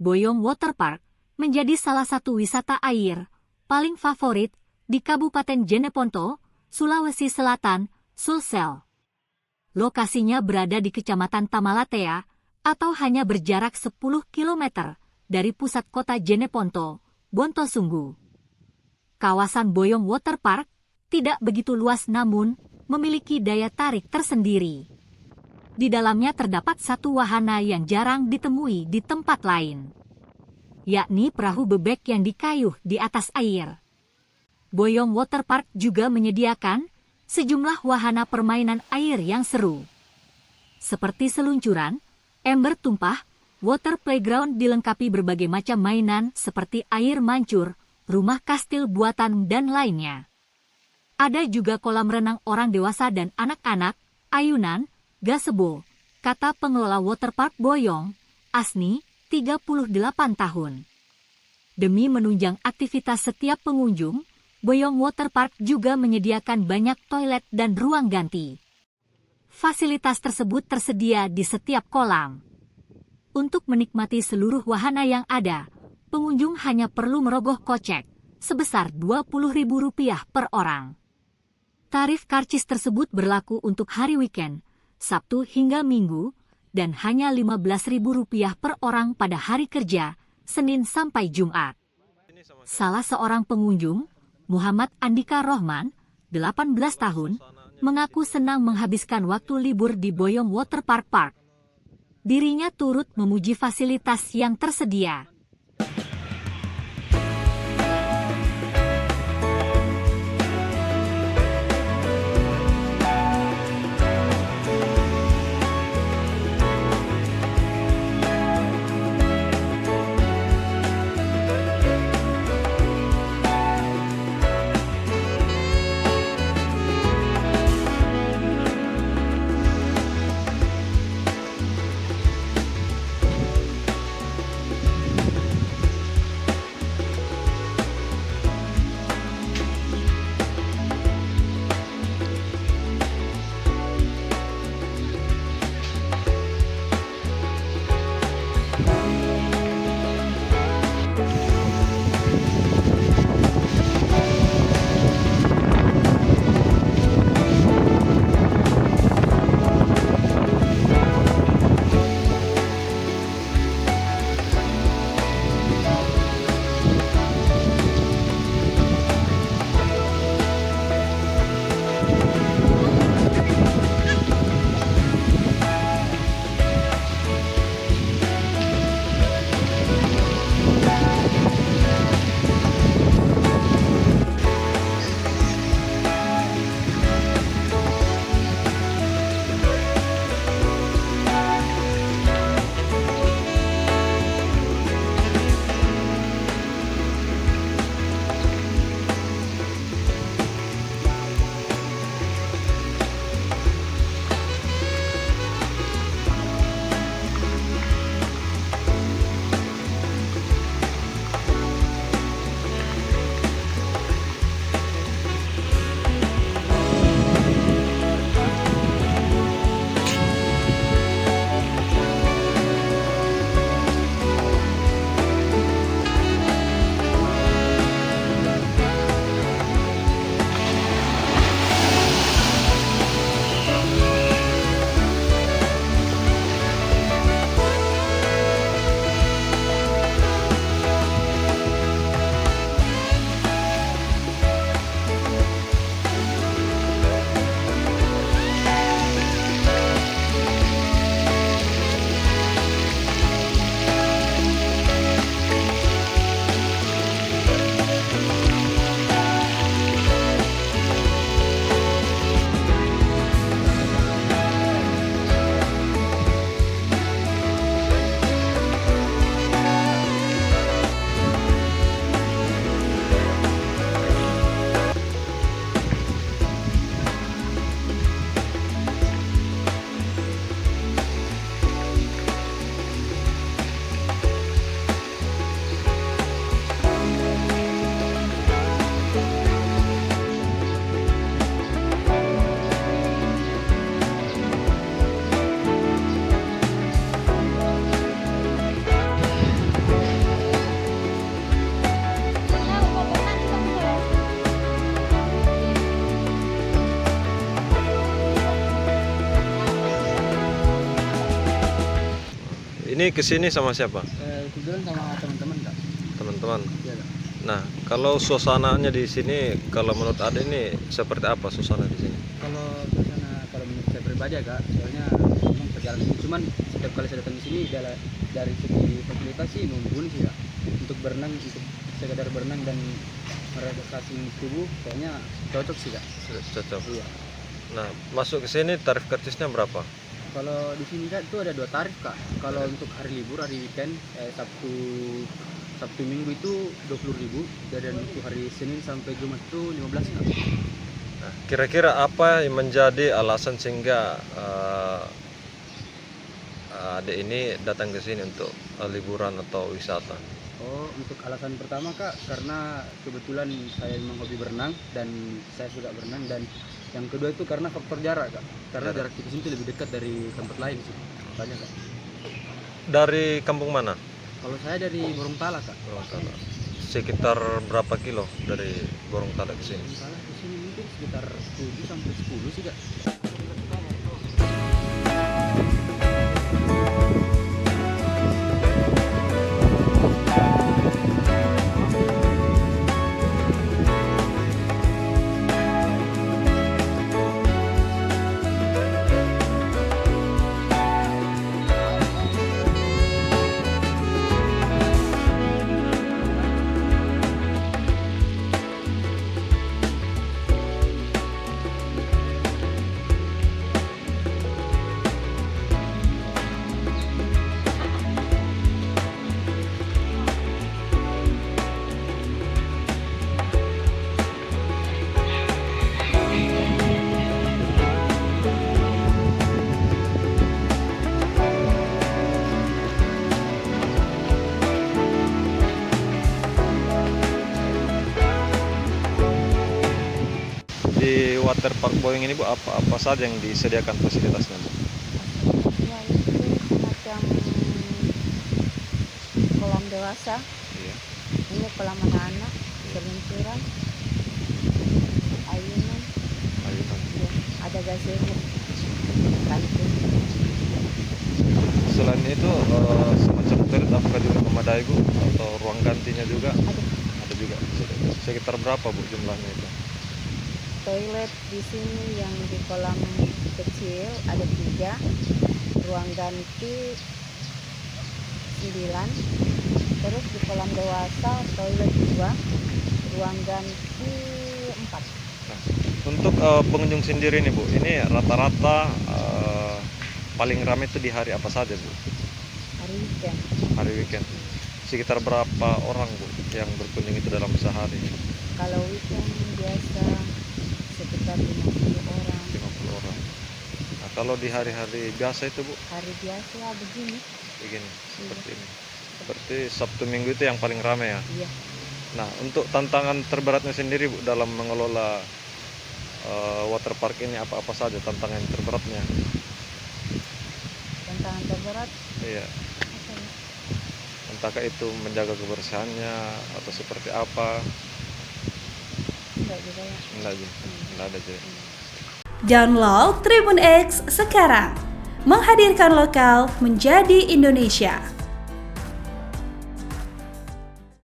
Boyong Waterpark menjadi salah satu wisata air paling favorit di Kabupaten Jeneponto, Sulawesi Selatan, Sulsel. Lokasinya berada di Kecamatan Tamalatea atau hanya berjarak 10 km dari pusat kota Jeneponto, Bontosunggu. Kawasan Boyong Waterpark tidak begitu luas namun memiliki daya tarik tersendiri. Di dalamnya terdapat satu wahana yang jarang ditemui di tempat lain, yakni perahu bebek yang dikayuh di atas air. Boyong Waterpark juga menyediakan sejumlah wahana permainan air yang seru, seperti seluncuran, ember tumpah, water playground dilengkapi berbagai macam mainan seperti air mancur, rumah kastil buatan, dan lainnya. Ada juga kolam renang orang dewasa dan anak-anak, ayunan, gazebo, kata pengelola Waterpark Boyong, Asni, 38 tahun. Demi menunjang aktivitas setiap pengunjung, Boyong Waterpark juga menyediakan banyak toilet dan ruang ganti. Fasilitas tersebut tersedia di setiap kolam. Untuk menikmati seluruh wahana yang ada, pengunjung hanya perlu merogoh kocek sebesar Rp20.000 per orang. Tarif karcis tersebut berlaku untuk hari weekend, Sabtu hingga Minggu, dan hanya Rp15.000 per orang pada hari kerja, Senin sampai Jumat. Salah seorang pengunjung, Muhammad Andika Rohman, 18 tahun, mengaku senang menghabiskan waktu libur di Boyong Waterpark Park. Dirinya turut memuji fasilitas yang tersedia. Ini kesini sama siapa? Kebetulan sama teman-teman Kak. Teman-teman. Iya Kak. Nah, kalau suasananya di sini, kalau menurut Ade ini seperti apa suasana di sini? Kalau suasana, kalau menurut saya pribadi ya Kak, soalnya memang perjalanan ini cuman setiap kali saya datang di sini dari segi fasilitas sih mumpuni sih Kak. Untuk berenang, untuk sekedar berenang dan merelaksasi tubuh kayaknya cocok sih Kak. Cocok. Iya. Nah, masuk ke sini tarif karcisnya berapa? Kalau di sini Kak itu ada 2 tarif Kak. Kalau untuk hari libur, hari weekend, Sabtu Minggu itu 20.000, dan untuk hari Senin sampai Jumat itu 15 Kak. Nah, kira-kira apa yang menjadi alasan sehingga Ade ini datang ke sini untuk liburan atau wisata? Oh, untuk alasan pertama Kak, karena kebetulan saya memang hobi berenang dan saya suka berenang, dan yang kedua itu karena faktor jarak Kak. Karena jarak di sini lebih dekat dari tempat lain sih. Makanya Kak. Dari kampung mana? Kalau saya dari Gorontalo Kak. Gorontalo. Sekitar berapa kilo dari Gorontalo ke sini? Gorontalo ke sini mungkin sekitar 7 sampai 10 sih Kak. Di water park Boyong ini Bu, apa saja yang disediakan fasilitasnya Bu? Ya itu semacam kolam dewasa, Iya. ini kolam anak-anak, seluncuran, ayunan, Ayunan. ya, ada gazebo, kantin. Selain itu semacam toilet apakah juga memadai Bu? Atau ruang gantinya juga? Ada Ada juga. Sekitar berapa Bu jumlahnya itu? toilet di sini yang di kolam kecil ada 3, ruang ganti 9, terus di kolam dewasa toilet 2, ruang ganti 4. Nah, untuk pengunjung sendiri nih Bu, ini rata-rata paling ramai itu di hari apa saja Bu? Hari weekend. Hari weekend. Sekitar berapa orang Bu yang berkunjung itu dalam sehari? Kalau weekend biasa sekitar 50 orang. 50 orang. Nah, kalau di hari-hari biasa itu Bu, Hari biasa begini. begini, seperti ini. Berarti Sabtu Minggu itu yang paling ramai ya? Iya. Nah, untuk tantangan terberatnya sendiri Bu dalam mengelola water park ini apa-apa saja tantangan terberatnya? Tantangan terberat Iya, apa ya? entahkah itu menjaga kebersihannya atau seperti apa? Enggak juga ya. Enggak ada jadi. Download Tribun X sekarang, menghadirkan lokal menjadi Indonesia.